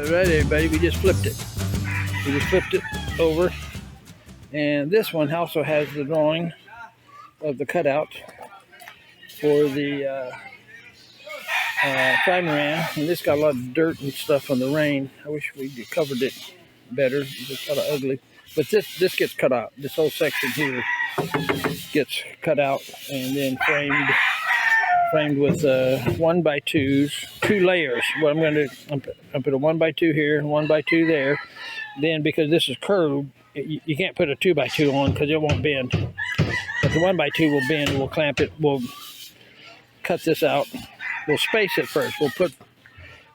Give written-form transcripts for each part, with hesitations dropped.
Alright everybody, we just flipped it. Over. And this one also has the drawing of the cutout for the Catamaran. And this got a lot of dirt and stuff from the rain. I wish we covered it better. It's kind of ugly. But this gets cut out. This whole section here gets cut out and then framed with 1x2s, 2 layers. What I'm going to do, I'm put a 1x2 here, 1x2 there. Then because this is curved, you can't put a 2x2 on because it won't bend. But the 1x2 will bend. We'll clamp it. We'll cut this out. We'll space it first. We'll put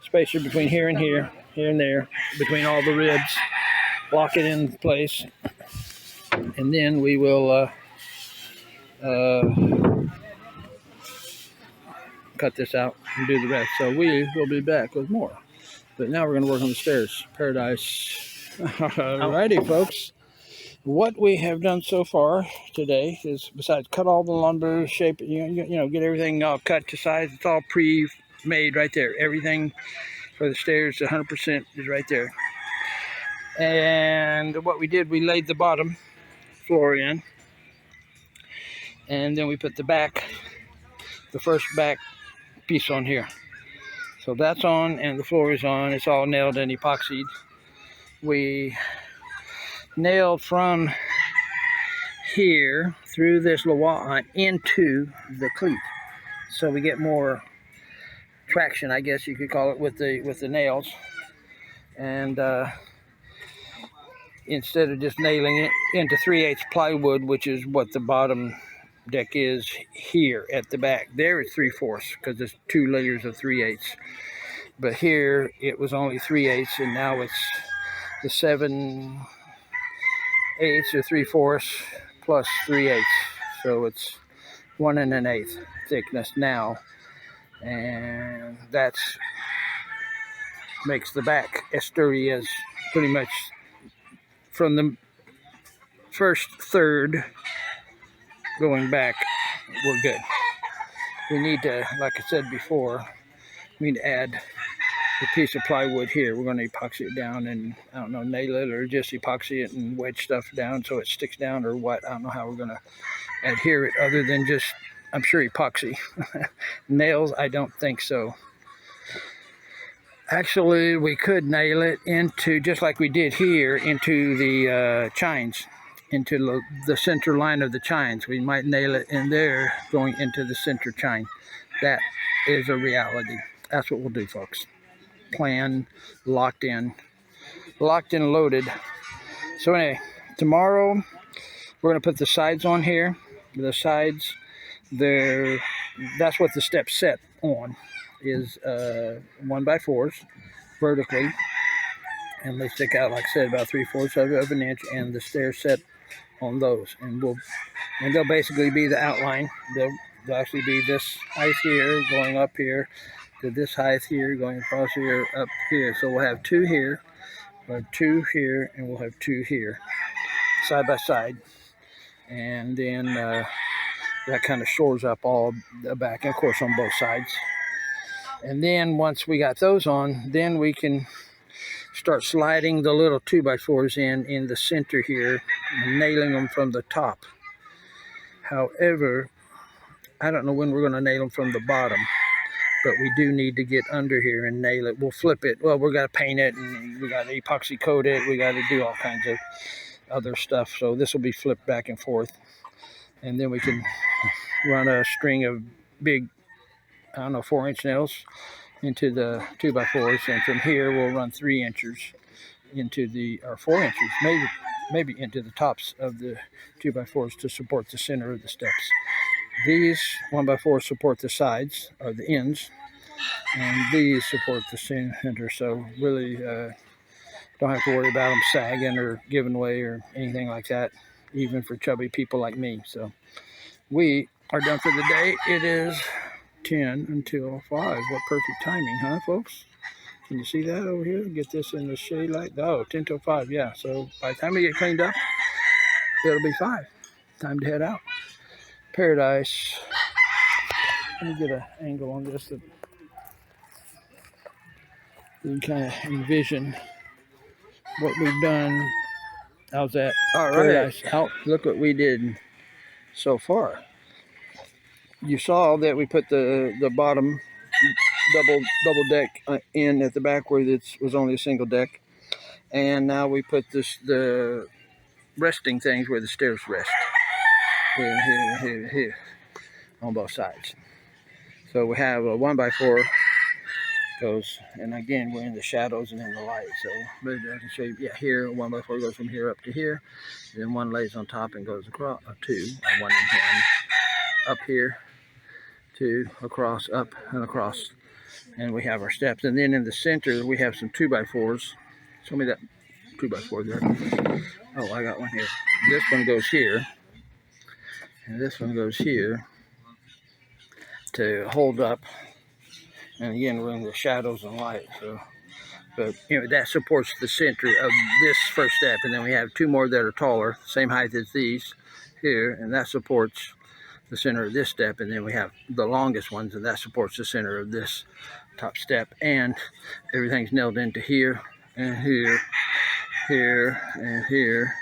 spacer between here and here, here and there, between all the ribs. Lock it in place, and then we will cut this out and do the rest. So we will be back with more. But now we're going to work on the stairs. Paradise. Alrighty, folks. What we have done so far today is, besides cut all the lumber, shape it, you know, get everything all cut to size. It's all pre-made right there. Everything for the stairs, 100% is right there. And what we did, we laid the bottom floor in, and then we put the first back piece on here. So that's on, and the floor is on. It's all nailed and epoxied. We nailed from here through this loin into the cleat, so we get more traction, I guess you could call it, with the nails. And instead of just nailing it into 3/8 plywood, which is what the bottom deck is here at the back. There it's 3/4 because there's 2 layers of 3/8. But here it was only 3/8, and now it's the 7/8 or 3/4 plus 3/8. So it's 1 1/8 thickness now, and that's makes the back as sturdy as pretty much from the first third going back. We're good. We need to, like I said before, we need to add a piece of plywood here. We're going to epoxy it down and, I don't know, nail it or just epoxy it and wedge stuff down so it sticks down or what. I don't know how we're going to adhere it other than just, I'm sure, epoxy. Nails, I don't think so. Actually, we could nail it into, just like we did here, into the chines, into the center line of the chines. We might nail it in there going into the center chine. That is a reality. That's what we'll do, folks. Plan, locked in, loaded. So anyway, tomorrow we're going to put the sides on here. The sides, that's what the steps set on, is 1x4s vertically, and they stick out, like I said, about 3/4 of an inch, and the stairs set on those, and they'll basically be the outline. They'll actually be this height here going up here to this height here going across here up here. So we'll have 2 here, we'll have 2 here, and we'll have 2 here side by side, and then that kind of shores up all the back, and of course on both sides. And then once we got those on, then we can start sliding the little 2x4s in the center here, and nailing them from the top. However, I don't know when we're going to nail them from the bottom, but we do need to get under here and nail it. We'll flip it. Well, we got to paint it, and we got to epoxy coat it. We got to do all kinds of other stuff. So this will be flipped back and forth, and then we can run a string of big, I don't know, 4-inch nails into the 2x4s, and from here we'll run 3 inches into the, or 4 inches, maybe into the tops of the 2x4s to support the center of the steps. These 1x4s support the sides, or the ends, and these support the center. So really don't have to worry about them sagging or giving way or anything like that, even for chubby people like me. So we are done for the day. It is 10 until 5. What perfect timing, huh, folks? Can you see that over here? Get this in the shade light. Oh, 10 till 5, yeah. So by the time we get cleaned up, it'll be 5. Time to head out. Paradise. Let me get an angle on this. You can kind of envision what we've done. How's that? All right. Paradise. Look what we did so far. You saw that we put the bottom double deck in at the back where it was only a single deck, and now we put the resting things where the stairs rest. Here on both sides. So we have a 1x4 goes, and again we're in the shadows and in the light. So, but I can show you. Yeah, here 1x4 goes from here up to here. Then one lays on top and goes across. Two, one and one up here, two across, up and across, and we have our steps. And then in the center we have some 2x4s. Show me that 2x4 there. Oh, I got one here. This one goes here, and this one goes here to hold up. And again, we're in the shadows and light. So, but you know, that supports the center of this first step. And then we have two more that are taller, same height as these here, and that supports the center of this step. And then we have the longest ones, and that supports the center of this top step. And everything's nailed into here and here, here and here,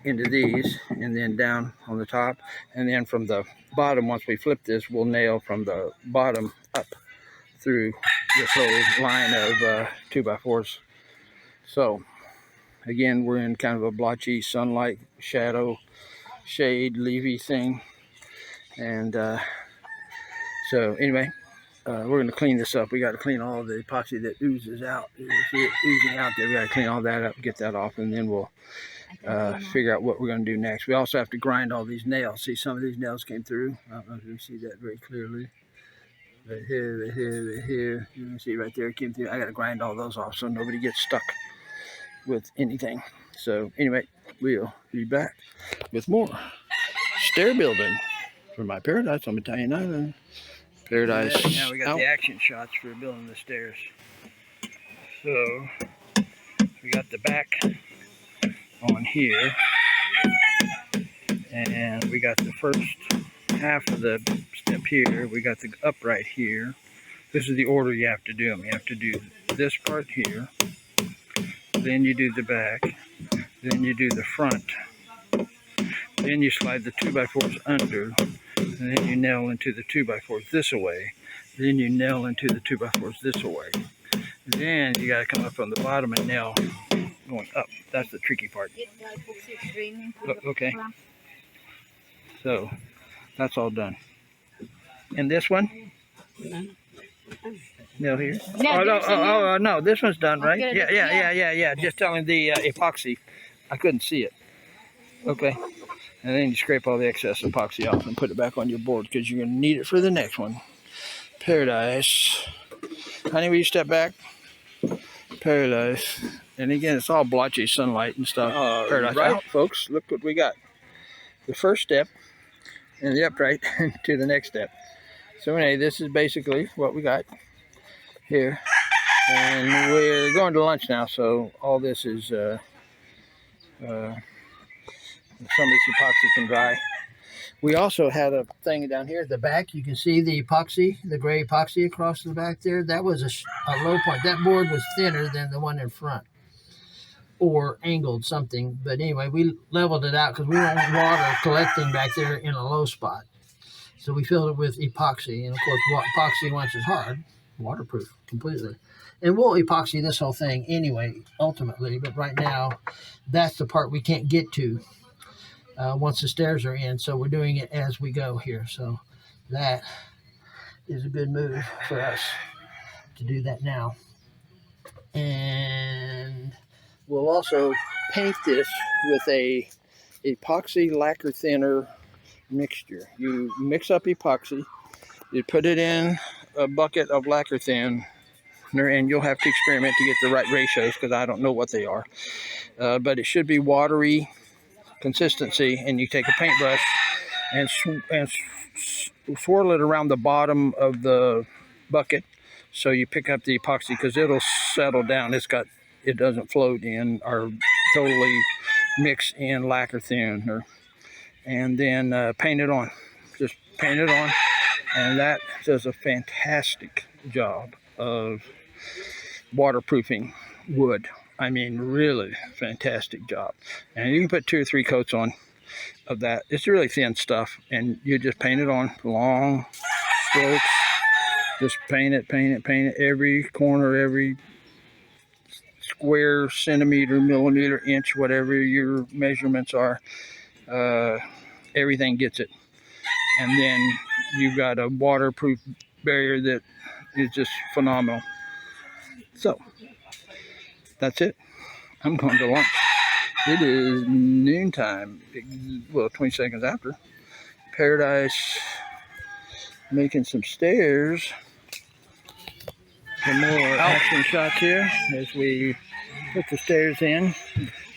into these, and then down on the top. And then from the bottom, once we flip this, we'll nail from the bottom up through this whole line of 2x4s. So again, we're in kind of a blotchy sunlight, shadow, shade, leafy thing. And so anyway, we're going to clean this up. We got to clean all the epoxy that oozes out. You see it oozing out there. We got to clean all that up, get that off, and then we'll figure out what we're going to do next. We also have to grind all these nails. See, some of these nails came through. I don't know if you can see that very clearly. Right here, right here, right here. You can see right there, it came through. I got to grind all those off so nobody gets stuck with anything. So anyway, we'll be back with more stair building for my Paradise on Battalion Island. Paradise. Now we got the action shots for building the stairs. So we got the back on here, and we got the first half of the step here. We got the upright here. This is the order you have to do them. You have to do this part here, then you do the back, then you do the front, then you slide the 2x4s under, and then you nail into the 2x4s this way, then you nail into the 2x4s this way. Then you got to come up from the bottom and nail going up. That's the tricky part. Okay. So that's all done. And this one? Nail here. No, this one's done, right? Yeah. Just telling the epoxy. I couldn't see it. Okay. And then you scrape all the excess epoxy off and put it back on your board because you're going to need it for the next one. Paradise. Honey, will you step back? Paradise. And again, it's all blotchy sunlight and stuff. Paradise. Right, folks, look what we got. The first step and the upright to the next step. So anyway, this is basically what we got here. And we're going to lunch now, so all this is some of this epoxy can dry. We also had a thing down here at the back. You can see the epoxy, the gray epoxy across the back there. That was a low point. That board was thinner than the one in front, or angled something. But anyway, we leveled it out because we don't want water collecting back there in a low spot. So we filled it with epoxy. And of course, epoxy, once it's hard, waterproof completely. And we'll epoxy this whole thing anyway, ultimately. But right now, that's the part we can't get to once the stairs are in. So we're doing it as we go here. So that is a good move for us to do that now. And we'll also paint this with a epoxy lacquer thinner mixture. You mix up epoxy, you put it in a bucket of lacquer thinner, and you'll have to experiment to get the right ratios because I don't know what they are. But it should be watery consistency, and you take a paintbrush and swirl it around the bottom of the bucket so you pick up the epoxy because it'll settle down. It doesn't float in or totally mix in lacquer thinner. And then paint it on. Just paint it on, and that does a fantastic job of waterproofing wood. I mean, really fantastic job. And you can put 2 or 3 coats on of that. It's really thin stuff, and you just paint it on long strokes. Just paint it, every corner, every square centimeter, millimeter, inch, whatever your measurements are. Everything gets it. And then you've got a waterproof barrier that is just phenomenal. So that's it. I'm going to lunch. It is noontime, well, 20 seconds after. Paradise making some stairs. Some more action shots here as we put the stairs in.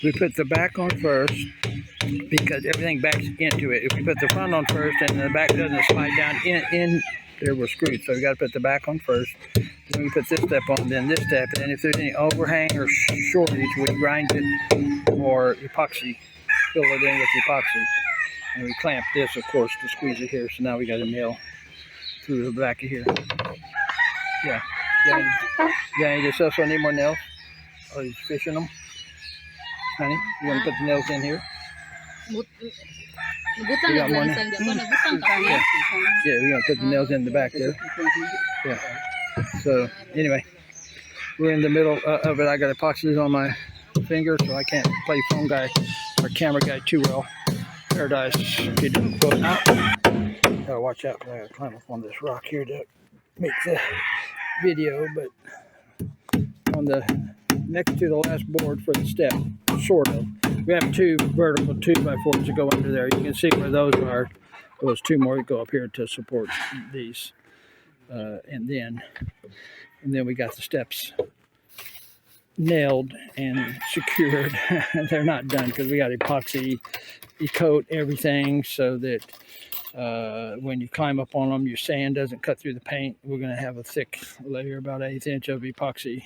We put the back on first because everything backs into it. If we put the front on first and the back doesn't slide down in there, we're screwed. So we got to put the back on first. Then we put this step on, then this step, and then if there's any overhang or shortage, we grind it or epoxy, fill it in with epoxy. And we clamp this, of course, to squeeze it here. So now we got a nail through the back of here. Yeah. Danny, does also need more nails? Oh, he's fishing them? Honey, you want to put the nails in here? You got more nails? Yeah, we're going to put the nails in the back there. Yeah. So, anyway, we're in the middle of it. I got epoxies on my finger, so I can't play phone guy or camera guy too well. Paradise, if you don't go out. Gotta watch out, I gotta climb up on this rock here to make the video, but on the next to the last board for the step, sort of. We have 2 vertical 2x4s to go under there. You can see where those are. Those 2 more go up here to support these, and then we got the steps nailed and secured. They're not done because we got epoxy coat everything so that when you climb up on them, your sand doesn't cut through the paint. We're going to have a thick layer, about 1/8 inch of epoxy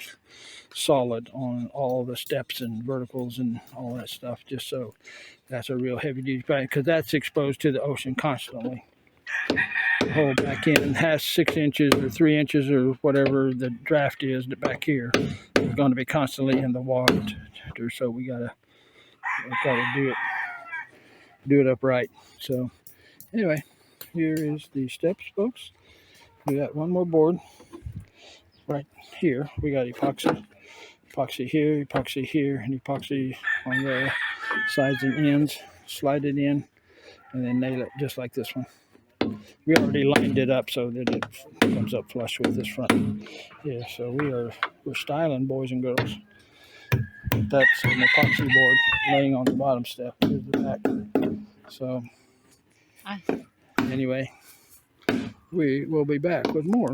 solid on all the steps and verticals and all that stuff, just so that's a real heavy duty paint because that's exposed to the ocean constantly. The hole back in has 6 inches or 3 inches or whatever the draft is back here. It's going to be constantly in the water, so we gotta do it upright. So anyway, here is the steps, folks. We got 1 more board right here. We got epoxy here, and epoxy on the sides and ends. Slide it in and then nail it just like this one. We already lined it up so that it comes up flush with this front. Yeah, so we're styling, boys and girls. That's an epoxy board laying on the bottom step. Here's the back. So anyway, we will be back with more.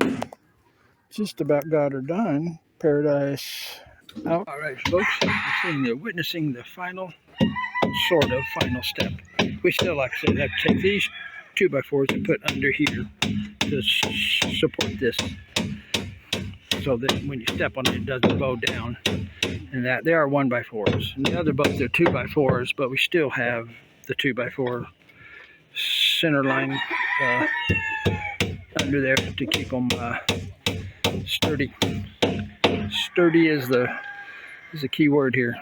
Just about got her done. Paradise out. All right, folks, you're witnessing the final, sort of final step. We still, like I said, have to take these 2x4s and put under here to support this, so that when you step on it, it doesn't bow down. And that they are 1x4s, and the other both are 2x4s, but we still have the 2x4 center line under there to keep them sturdy. Sturdy is the key word here.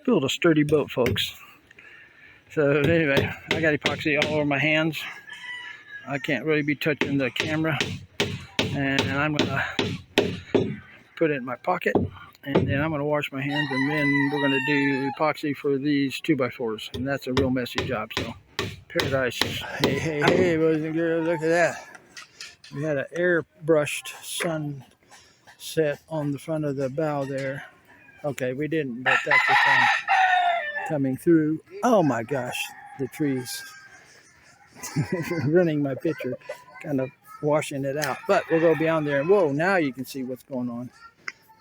Build a sturdy boat, folks. So anyway, I got epoxy all over my hands. I can't really be touching the camera, and I'm gonna put it in my pocket, and then I'm gonna wash my hands, and then we're gonna do epoxy for these 2x4s, and that's a real messy job. So Paradise. Hey, boys and girls, look at that. We had an airbrushed sunset on the front of the bow there. Okay, we didn't, but that's the thing coming through. Oh my gosh, the trees. Running my picture, kind of washing it out. But we'll go beyond there, and whoa, now you can see what's going on.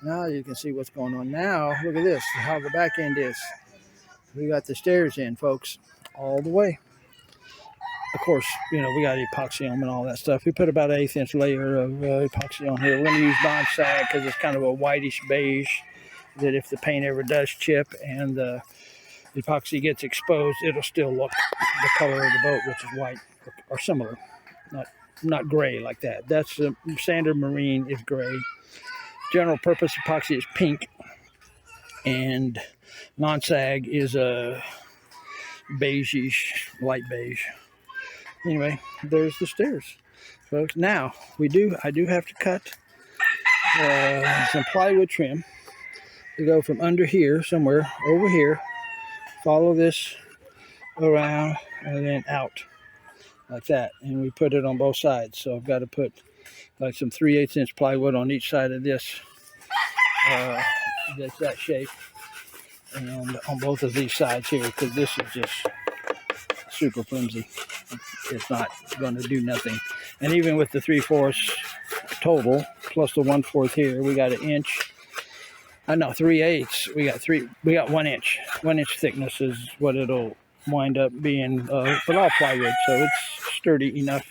Now you can see what's going on. Now, look at this, how the back end is. We got the stairs in, folks, all the way. Of course, you know, we got epoxy on and all that stuff. We put about an 1/8 inch layer of epoxy on here. We're going to use non-sag because it's kind of a whitish beige that if the paint ever does chip and the epoxy gets exposed, it'll still look the color of the boat, which is white or similar. Not not gray like that. That's standard marine is gray. General purpose epoxy is pink, and non-sag is a beigeish, light beige. Anyway, there's the stairs, folks. Now I do have to cut some plywood trim to go from under here somewhere over here. Follow this around and then out like that, and we put it on both sides. So I've got to put like some 3/8 inch plywood on each side of this. That's that shape, and on both of these sides here, because this is just super flimsy. It's not going to do nothing. And even with the 3/4 total plus the 1/4 here, we got an inch. I know 3/8. We got 1 inch. 1 inch thickness is what it'll wind up being, but all plywood, so it's sturdy enough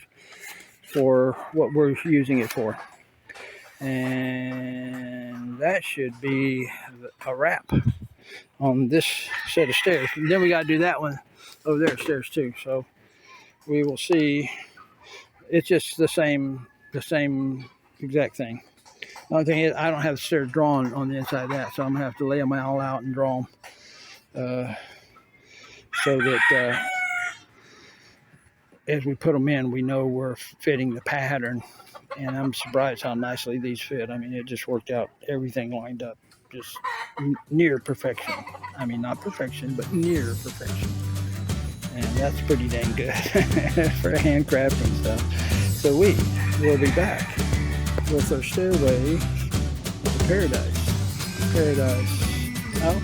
for what we're using it for. And that should be a wrap on this set of stairs. And then we got to do that one over there, stairs too. So we will see. It's just the same exact thing. The only thing is I don't have the stairs drawn on the inside of that, so I'm gonna have to lay them all out and draw them so that as we put them in, we know we're fitting the pattern. And I'm surprised how nicely these fit. I mean, it just worked out. Everything lined up just near perfection. I mean, not perfection, but near perfection. And that's pretty dang good for handcrafting stuff. So we will be back with our stairway to paradise. Paradise out.